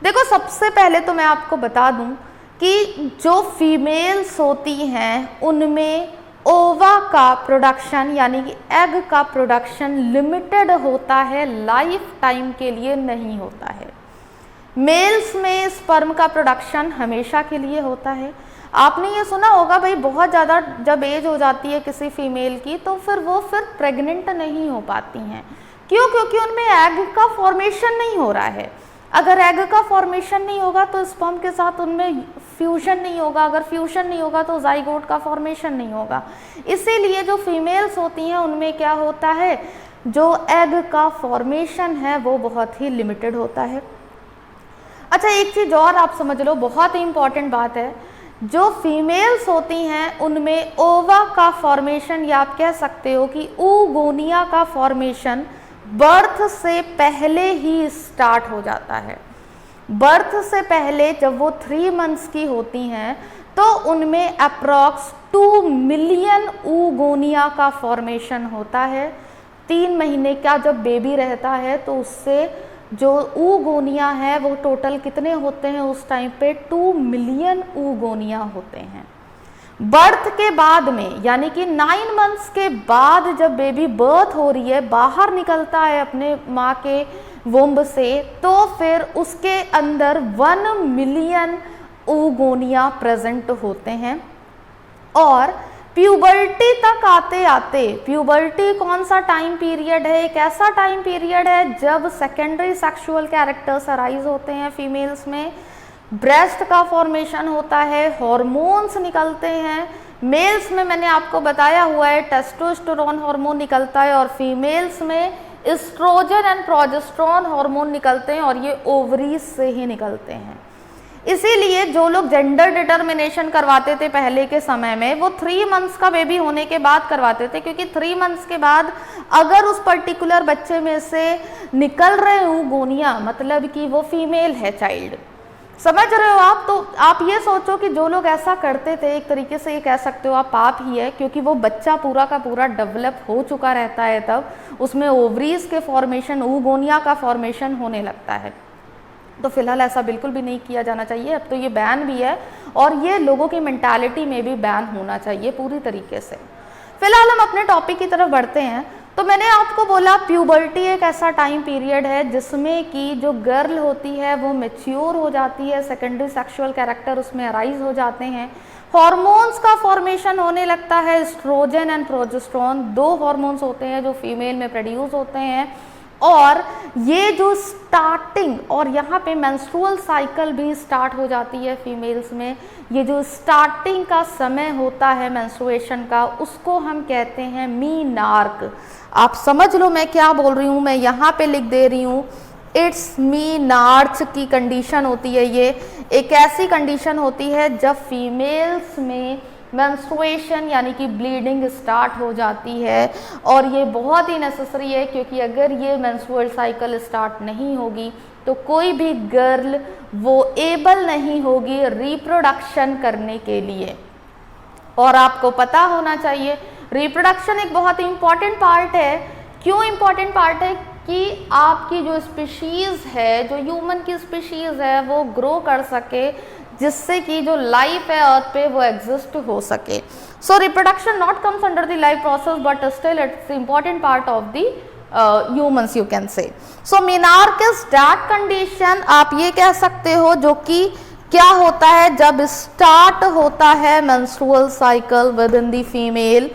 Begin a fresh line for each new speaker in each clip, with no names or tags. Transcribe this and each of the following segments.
देखो सबसे पहले तो मैं आपको बता दूं कि जो फीमेल्स होती हैं उनमें ओवा का प्रोडक्शन यानी कि एग का प्रोडक्शन लिमिटेड होता है, लाइफ टाइम के लिए नहीं होता है। मेल्स में स्पर्म का प्रोडक्शन हमेशा के लिए होता है। आपने ये सुना होगा भाई, बहुत ज़्यादा जब एज हो जाती है किसी फीमेल की तो फिर वो प्रेग्नेंट नहीं हो पाती हैं। क्यों? क्योंकि उनमें एग का फॉर्मेशन नहीं हो रहा है। अगर एग का फॉर्मेशन नहीं होगा तो स्पर्म के साथ उनमें फ्यूजन नहीं होगा, अगर फ्यूजन नहीं होगा तो जाइगोट का फॉर्मेशन नहीं होगा। इसीलिए जो फीमेल्स होती हैं उनमें क्या होता है, जो एग का फॉर्मेशन है वो बहुत ही लिमिटेड होता है। अच्छा, एक चीज़ और आप समझ लो, बहुत ही इंपॉर्टेंट बात है, जो फीमेल्स होती हैं उनमें ओवा का फॉर्मेशन या आप कह सकते हो कि oogonia का फॉर्मेशन बर्थ से पहले ही स्टार्ट हो जाता है। बर्थ से पहले जब वो 3 मंथ्स की होती हैं तो उनमें अप्रॉक्स 2 मिलियन oogonia का फॉर्मेशन होता है। 3 महीने का जब बेबी रहता है तो उससे जो oogonia है वो टोटल कितने होते हैं उस टाइम पे, 2 मिलियन oogonia होते हैं। बर्थ के बाद में यानी कि 9 मंथ्स के बाद जब बेबी बर्थ हो रही है, बाहर निकलता है अपने माँ के वुम्ब से, तो फिर उसके अंदर 1 मिलियन oogonia प्रेजेंट होते हैं। और प्यूबर्टी तक आते आते, प्यूबर्टी कौन सा टाइम पीरियड है, एक ऐसा टाइम पीरियड है जब सेकेंडरी सेक्सुअल कैरेक्टर्स अराइज होते हैं फीमेल्स में, ब्रेस्ट का फॉर्मेशन होता है, हॉर्मोन्स निकलते हैं। मेल्स में मैंने आपको बताया हुआ है टेस्टोस्टेरोन हार्मोन निकलता है और फीमेल्स में एस्ट्रोजन एंड प्रोजेस्टेरोन हार्मोन निकलते हैं और ये ओवरीज से ही निकलते हैं। इसीलिए जो लोग जेंडर डिटर्मिनेशन करवाते थे पहले के समय में वो 3 मंथ्स का बेबी होने के बाद करवाते थे, क्योंकि 3 मंथ्स के बाद अगर उस पर्टिकुलर बच्चे में से निकल रहे oogonia मतलब कि वो फीमेल है चाइल्ड, समझ रहे हो आप। तो आप ये सोचो कि जो लोग ऐसा करते थे, एक तरीके से ये कह सकते हो आप पाप ही है, क्योंकि वो बच्चा पूरा का पूरा डेवलप हो चुका रहता है, तब उसमें ओवरीज के फॉर्मेशन, oogonia का फॉर्मेशन होने लगता है। तो फिलहाल ऐसा बिल्कुल भी नहीं किया जाना चाहिए। अब तो ये बैन भी है और ये लोगों की मेंटालिटी में भी बैन होना चाहिए पूरी तरीके से। फिलहाल हम अपने टॉपिक की तरफ बढ़ते हैं। तो मैंने आपको बोला प्यूबर्टी एक ऐसा टाइम पीरियड है जिसमें कि जो गर्ल होती है वो मैच्योर हो जाती है, सेकेंडरी सेक्सुअल कैरेक्टर उसमें अराइज हो जाते हैं, हॉर्मोन्स का फॉर्मेशन होने लगता है। एस्ट्रोजन एंड प्रोजेस्टेरोन 2 हॉर्मोन्स होते हैं जो फीमेल में प्रोड्यूस होते हैं। और ये जो स्टार्टिंग, और यहाँ पे मेंस्ट्रुअल साइकिल भी स्टार्ट हो जाती है फीमेल्स में, ये जो स्टार्टिंग का समय होता है मेंस्ट्रुएशन का उसको हम कहते हैं मीनार्क। आप समझ लो मैं क्या बोल रही हूँ, मैं यहाँ पे लिख दे रही हूँ, इट्स मीनार्च की कंडीशन होती है। ये एक ऐसी कंडीशन होती है जब फीमेल्स में मेंस्ट्रुएशन यानी कि ब्लीडिंग स्टार्ट हो जाती है, और ये बहुत ही नेसेसरी है, क्योंकि अगर ये मेंस्ट्रुअल साइकिल स्टार्ट नहीं होगी तो कोई भी गर्ल वो एबल नहीं होगी रिप्रोडक्शन करने के लिए। और आपको पता होना चाहिए रिप्रोडक्शन एक बहुत इंपॉर्टेंट पार्ट है। क्यों इंपॉर्टेंट पार्ट है? कि आपकी जो स्पीशीज़ है, जो ह्यूमन की स्पीशीज़ है, वो ग्रो कर सके, जिससे कि जो लाइफ है अर्थ पे वो एग्जिस्ट हो सके। सो reproduction not comes under the life process but still it's important part of the humans you can say. So menarche is that condition, आप ये कह सकते हो, जो कि क्या होता है जब स्टार्ट होता है menstrual cycle with in the female.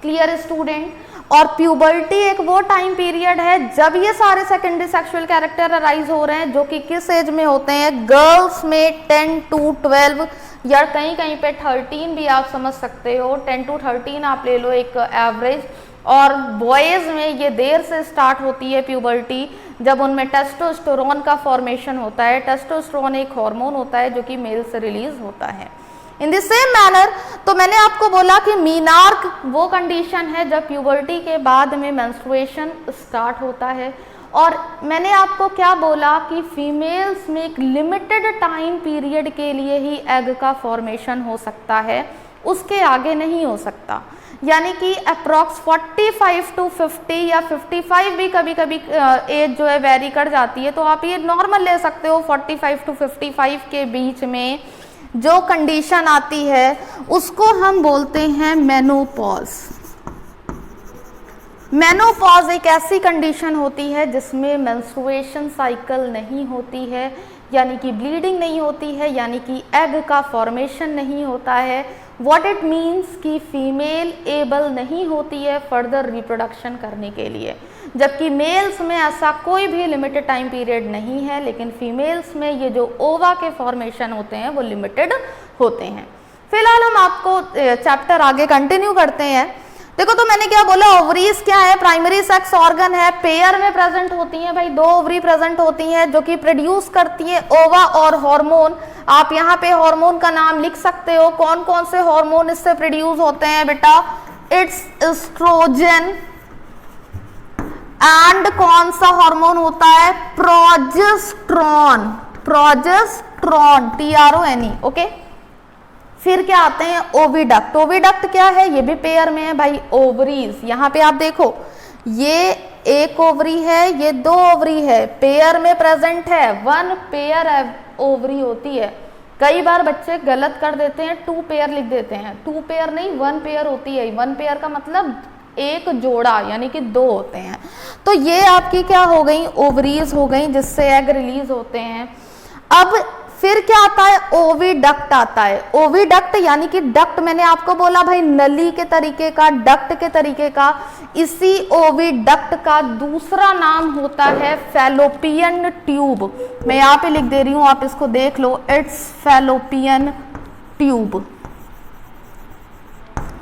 Clear student? और प्यूबर्टी एक वो टाइम पीरियड है जब ये सारे सेकेंडरी सेक्सुअल कैरेक्टर अराइज हो रहे हैं, जो कि किस एज में होते हैं? गर्ल्स में 10 to 12 या कहीं कहीं पे 13 भी आप समझ सकते हो, 10 to 13 आप ले लो एक एवरेज। और बॉयज़ में ये देर से स्टार्ट होती है प्यूबर्टी, जब उनमें टेस्टोस्टेरोन का फॉर्मेशन होता है। टेस्टोस्टेरोन एक हार्मोन होता है जो कि मेल से रिलीज होता है। इन द सेम मैनर, तो मैंने आपको बोला कि मीनार्क वो कंडीशन है जब प्यूबर्टी के बाद में मेंस्ट्रुएशन स्टार्ट होता है। और मैंने आपको क्या बोला कि फीमेल्स में एक लिमिटेड टाइम पीरियड के लिए ही एग का फॉर्मेशन हो सकता है, उसके आगे नहीं हो सकता। यानी कि अप्रॉक्स 45 to 50 या 55 भी कभी कभी एज जो है वेरी कर जाती है, तो आप ये नॉर्मल ले सकते हो। 45 to 55 के बीच में जो कंडीशन आती है उसको हम बोलते हैं मेनोपॉज। मेनोपॉज एक ऐसी कंडीशन होती है जिसमें मेंस्ट्रुएशन साइकिल नहीं होती है, यानी कि ब्लीडिंग नहीं होती है, यानी कि एग का फॉर्मेशन नहीं होता है। व्हाट इट मीन्स कि फीमेल एबल नहीं होती है फर्दर रिप्रोडक्शन करने के लिए, जबकि मेल्स में ऐसा कोई भी लिमिटेड टाइम पीरियड नहीं है, लेकिन फीमेल्स में ये जो ओवा के फॉर्मेशन होते हैं वो लिमिटेड होते हैं। फिलहाल हम आपको चैप्टर आगे कंटिन्यू करते हैं। देखो तो मैंने क्या बोला, ओवरीज क्या है, प्राइमरी सेक्स ऑर्गन है, पेयर में प्रेजेंट होती हैं भाई, 2 ओवरी प्रेजेंट होती हैं जो कि प्रोड्यूस करती है ओवा और हार्मोन। आप यहाँ पे हार्मोन का नाम लिख सकते हो, कौन कौन से हार्मोन इससे प्रोड्यूस होते हैं बेटा, इट्स एस्ट्रोजन, एंड कौन सा हार्मोन होता है, प्रोजेस्टेरॉन, प्रोजेस्टेरॉन, TRONE, ओके। फिर क्या आते हैं ओविडक्ट। ओविडक्ट क्या है, ये भी पेयर में है भाई, ओवरीज। यहाँ पे आप देखो ये 1 ओवरी है, ये 2 ओवरी है, पेयर में प्रेजेंट है, 1 पेयर ओवरी होती है। कई बार बच्चे गलत कर देते हैं, 2 पेयर लिख देते हैं, 2 पेयर नहीं 1 पेयर होती है। 1 पेयर का मतलब 1 जोड़ा, यानी कि 2 होते हैं। तो ये आपकी क्या हो गई, ओवरीज हो गई, जिससे एग रिलीज होते हैं। अब फिर क्या आता है, ओविडक्ट आता है। ओविडक्ट यानी कि डक्ट मैंने आपको बोला भाई नली के तरीके का, डक्ट के तरीके का। इसी ओविडक्ट का दूसरा नाम होता है फैलोपियन ट्यूब। मैं यहाँ पे लिख दे रही हूँ, आप इसको देख लो, it's fallopian tube.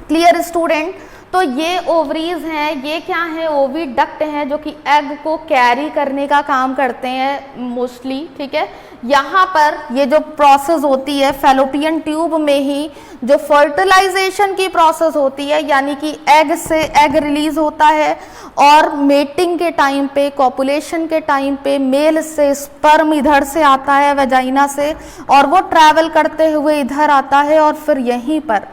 Clear student. तो ये ओवरीज हैं, ये क्या है, ओविडक्ट हैं जो कि एग को कैरी करने का काम करते हैं मोस्टली, ठीक है। यहाँ पर ये जो प्रोसेस होती है फैलोपियन ट्यूब में ही जो फर्टिलाइजेशन की प्रोसेस होती है, यानी कि एग से एग रिलीज होता है और मेटिंग के टाइम पे, कॉपुलेशन के टाइम पे मेल से स्पर्म इधर से आता है वेजाइना से, और वो ट्रैवल करते हुए इधर आता है, और फिर यहीं पर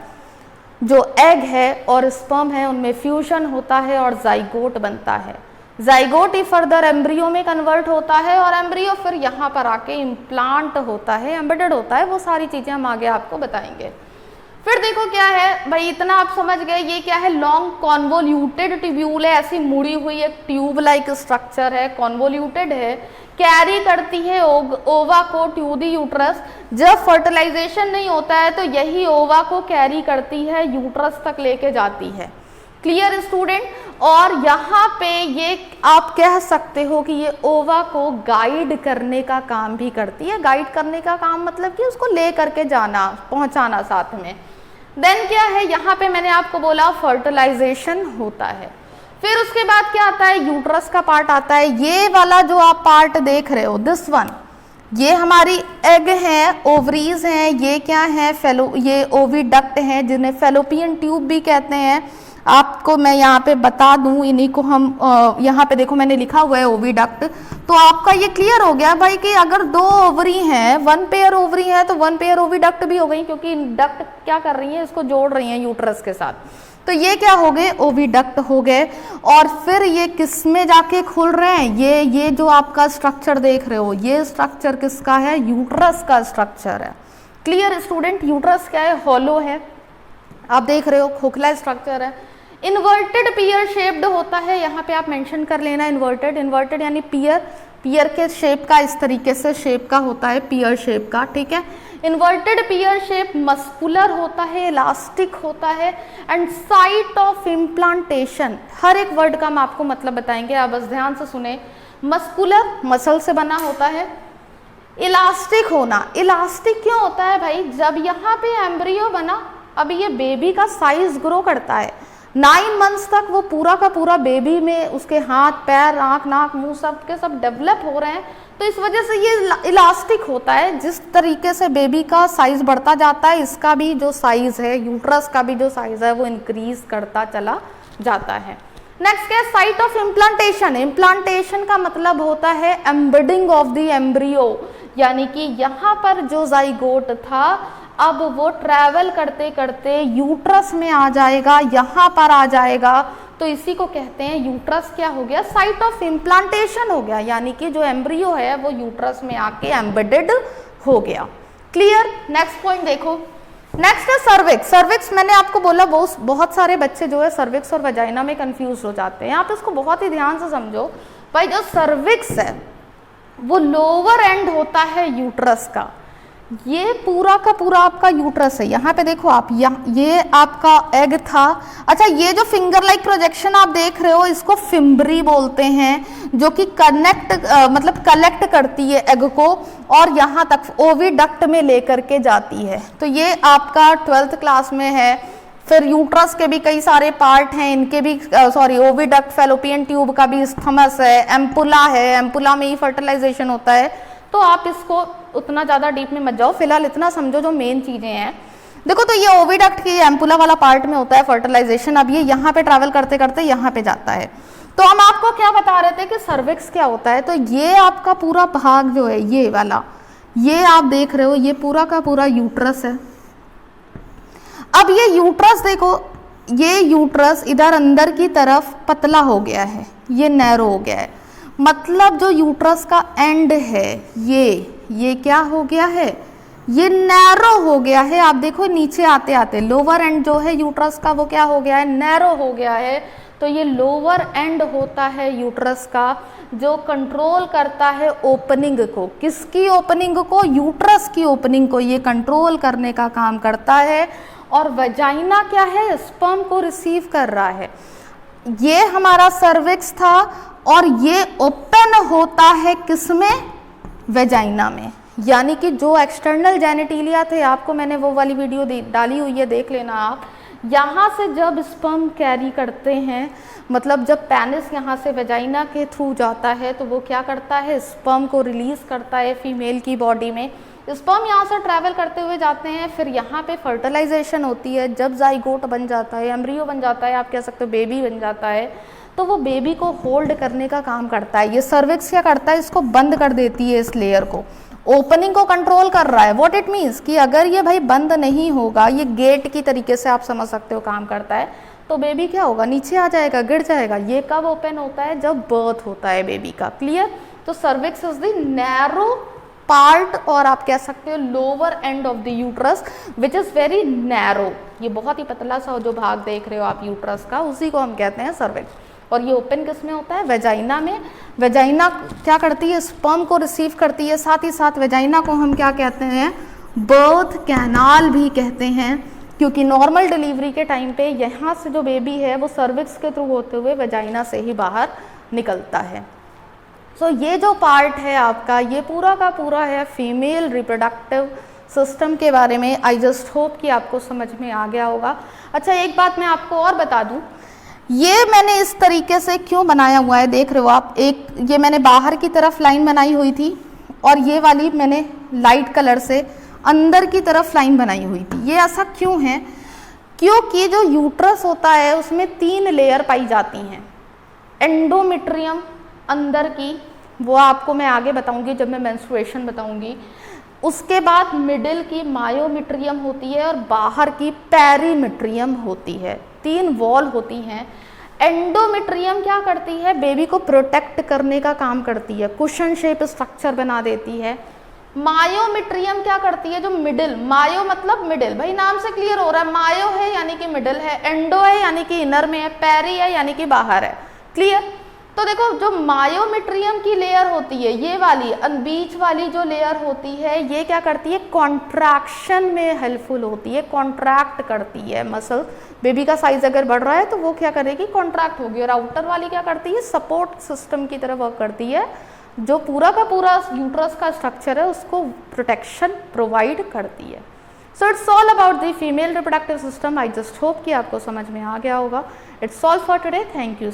जो एग है और स्पर्म है उनमें फ्यूजन होता है और जाइगोट बनता है। जाइगोट ही फर्दर एम्ब्रियो में कन्वर्ट होता है, और एम्ब्रियो फिर यहाँ पर आके इम्प्लांट होता है, एम्बेडेड होता है। वो सारी चीजें हम आगे आपको बताएंगे। फिर देखो क्या है भाई, इतना आप समझ गए, ये क्या है, लॉन्ग कॉन्वोल्यूटेड ट्यूब्यूल है, ऐसी मुड़ी हुई एक ट्यूब लाइक स्ट्रक्चर है, कॉन्वोल्यूटेड है, कैरी करती है ओवा को टू दी यूट्रस। जब फर्टिलाइजेशन नहीं होता है तो यही ओवा को कैरी करती है, यूट्रस तक लेके जाती है। Clear student. और यहाँ पे ये आप कह सकते हो कि ये ओवा को गाइड करने का काम भी करती है। गाइड करने का काम मतलब कि उसको ले करके जाना, पहुंचाना साथ में। देन क्या है, यहाँ पे मैंने आपको बोला फर्टिलाइजेशन होता है। फिर उसके बाद क्या आता है, यूट्रस का पार्ट आता है। ये वाला जो आप पार्ट देख रहे हो, दिस वन, ये हमारी एग है, ओवरीज हैं, ये क्या है, ये ओविडक्ट हैं जिन्हें फैलोपियन ट्यूब भी कहते हैं। आपको मैं यहाँ पे बता दूं, इन्हीं को हम यहाँ पे देखो मैंने लिखा हुआ है ओविडक्ट। तो आपका ये क्लियर हो गया भाई कि अगर 2 ओवरी हैं, 1 पेयर ओवरी है, तो 1 पेयर ओविडक्ट भी हो गई, क्योंकि डक्ट क्या कर रही है, इसको जोड़ रही है यूट्रस के साथ। तो ये क्या हो गए, ओविडक्ट हो गए। और फिर ये किस में जाके खुल रहे हैं, ये जो आपका स्ट्रक्चर देख रहे हो, ये स्ट्रक्चर किसका है, यूट्रस का स्ट्रक्चर है। Clear student. यूट्रस क्या है, हॉलो है, आप देख रहे हो, खोखला स्ट्रक्चर है। इन्वर्टेड पियर शेप्ड होता है, यहाँ पे आप मेंशन कर लेना इन्वर्टेड। इन्वर्टेड यानी पियर, पियर के शेप का इस तरीके से शेप का होता है, पियर शेप का, ठीक है। इन्वर्टेड पियर शेप मस्कुलर होता है, इलास्टिक होता है, एंड साइट ऑफ इम्प्लांटेशन। हर एक वर्ड का हम आपको मतलब बताएंगे, आप बस ध्यान से सुने। मस्कुलर, मसल से बना होता है। इलास्टिक होना, इलास्टिक क्यों होता है भाई, जब यहाँ पे एम्ब्रियो बना, अब ये बेबी का साइज ग्रो करता है, 9 मंथ्स तक वो पूरा का पूरा बेबी में उसके हाथ पैर आँख नाक मुंह सब के सब डेवलप हो रहे हैं, तो इस वजह से ये इलास्टिक होता है। जिस तरीके से बेबी का साइज बढ़ता जाता है, इसका भी जो साइज है, यूट्रस का भी जो साइज है, वो इंक्रीज करता चला जाता है। नेक्स्ट क्या है, साइट ऑफ इम्प्लांटेशन। इम्प्लांटेशन का मतलब होता है एम्बेडिंग ऑफ द एम्ब्रियो, यानी कि यहाँ पर जो जाइगोट था अब वो ट्रैवल करते करते यूट्रस में आ जाएगा, यहाँ पर आ जाएगा, तो इसी को कहते हैं यूट्रस क्या हो गया, साइट ऑफ इम्प्लांटेशन हो गया, यानी कि जो एम्ब्रियो है वो यूट्रस में आके एम्बेडेड हो गया। क्लियर। नेक्स्ट पॉइंट देखो, नेक्स्ट है सर्विक्स। सर्विक्स मैंने आपको बोला बहुत सारे बच्चे जो है सर्विक्स और वजाइना में कंफ्यूज हो जाते हैं। यहाँ पे इसको बहुत ही ध्यान से समझो भाई, जो सर्विक्स है वो लोअर एंड होता है यूट्रस का, ये पूरा का पूरा आपका यूट्रस है। यहाँ पे देखो आप, ये आपका एग था। अच्छा, ये जो फिंगर लाइक प्रोजेक्शन आप देख रहे हो इसको फिम्बरी बोलते हैं, जो कि मतलब कलेक्ट करती है एग को और यहाँ तक ओविडक्ट में लेकर के जाती है। तो ये आपका 12th क्लास में है। फिर यूट्रस के भी कई सारे पार्ट हैं, इनके भी ओविडक्ट, फैलोपियन ट्यूब का भी स्थमस है, एम्पुला है, एम्पुला में ही फर्टिलाइजेशन होता है। तो आप इसको उतना ज़्यादा डीप में मत जाओ, फिलहाल इतना समझो जो मेन चीज़ें हैं। देखो, तो ये ओविडक्ट की एम्पुला वाला पार्ट में होता है फर्टिलाइजेशन। अब ये यहाँ पे ट्रैवल करते करते यहाँ पे जाता है। तो हम आपको क्या बता रहे थे कि सर्विक्स क्या होता है। तो ये आपका पूरा भाग जो है ये वाला, ये आप देख रहे हो, ये पूरा का पूरा यूट्रस है। अब ये यूट्रस देखो, ये यूट्रस इधर अंदर की तरफ पतला हो गया है, ये नैरो हो गया है, मतलब जो यूट्रस का एंड है ये क्या हो गया है, ये नैरो हो गया है। आप देखो नीचे आते आते लोअर एंड जो है यूट्रस का वो क्या हो गया है, नैरो हो गया है। तो ये लोअर एंड होता है यूट्रस का, जो कंट्रोल करता है ओपनिंग को। किसकी ओपनिंग को, यूट्रस की ओपनिंग को ये कंट्रोल करने का काम करता है। और वजाइना क्या है, स्पर्म को रिसीव कर रहा है। ये हमारा सर्विक्स था और ये ओपन होता है किसमें, वेजाइना में। यानी कि जो एक्सटर्नल जेनिटिलिया थे, आपको मैंने वो वाली वीडियो डाली हुई है, देख लेना आप। यहाँ से जब स्पर्म कैरी करते हैं, मतलब जब पेनिस यहाँ से वेजाइना के थ्रू जाता है, तो वो क्या करता है, स्पर्म को रिलीज करता है फीमेल की बॉडी में। स्पर्म यहाँ से ट्रैवल करते हुए जाते हैं, फिर यहाँ पे फर्टिलाइजेशन होती है। जब जाइगोट बन जाता है, एम्ब्रियो बन जाता है, आप कह सकते हो बेबी बन जाता है, तो वो बेबी को होल्ड करने का काम करता है। ये सर्विक्स क्या करता है, इसको बंद कर देती है, इस लेयर को, ओपनिंग को कंट्रोल कर रहा है। व्हाट इट मीन्स कि अगर ये भाई बंद नहीं होगा, ये गेट की तरीके से आप समझ सकते हो काम करता है, तो बेबी क्या होगा, नीचे आ जाएगा, गिर जाएगा। ये कब ओपन होता है, जब बर्थ होता है बेबी का। क्लियर। तो cervix is the narrow part, और आप कह सकते हो lower end of the uterus which is very narrow. ये बहुत ही पतला सा जो भाग देख रहे हो आप यूट्रस का, उसी को हम कहते हैं सर्विक्स। और ये ओपन किस में होता है, वेजाइना में। वेजाइना क्या करती है, स्पर्म को रिसीव करती है, साथ ही साथ वेजाइना को हम क्या कहते हैं, बर्थ कैनाल भी कहते हैं, क्योंकि नॉर्मल डिलीवरी के टाइम पे यहाँ से जो बेबी है वो सर्विक्स के थ्रू होते हुए वेजाइना से ही बाहर निकलता है। सो ये जो पार्ट है आपका, ये पूरा का पूरा है फीमेल रिप्रोडक्टिव सिस्टम के बारे में। आई जस्ट होप कि आपको समझ में आ गया होगा। अच्छा, एक बात मैं आपको और बता दूं, ये मैंने इस तरीके से क्यों बनाया हुआ है, देख रहे हो आप, एक ये मैंने बाहर की तरफ लाइन बनाई हुई थी और ये वाली मैंने लाइट कलर से अंदर की तरफ लाइन बनाई हुई थी। ये ऐसा क्यों है, क्योंकि जो यूट्रस होता है उसमें 3 लेयर पाई जाती हैं। एंडोमेट्रियम अंदर की, वो आपको मैं आगे बताऊंगी जब मैं मेंस्ट्रुएशन बताऊंगी। उसके बाद मिडिल की मायोमेट्रियम होती है और बाहर की पेरीमेट्रियम होती है। 3 वॉल होती हैं। एंडोमेट्रियम क्या करती है, बेबी को प्रोटेक्ट करने का काम करती है, कुशन शेप स्ट्रक्चर बना देती है। मायोमेट्रियम क्या करती है, जो मिडिल, मायो मतलब मिडिल, भाई नाम से क्लियर हो रहा है, मायो है यानी कि मिडिल है, एंडो है यानी कि इनर में है, पेरी है यानी कि बाहर है। क्लियर। तो देखो, जो मायोमेट्रियम की लेयर होती है, ये वाली बीच वाली जो लेयर होती है, ये क्या करती है, कॉन्ट्रैक्शन में हेल्पफुल होती है, कॉन्ट्रैक्ट करती है मसल। बेबी का साइज अगर बढ़ रहा है तो वो क्या करेगी, कॉन्ट्रैक्ट होगी। और आउटर वाली क्या करती है, सपोर्ट सिस्टम की तरह वर्क करती है, जो पूरा का पूरा यूट्रस का स्ट्रक्चर है उसको प्रोटेक्शन प्रोवाइड करती है। So it's all about the female reproductive system. I just hope कि आपको समझ में आ गया होगा। It's all for today. Thank you.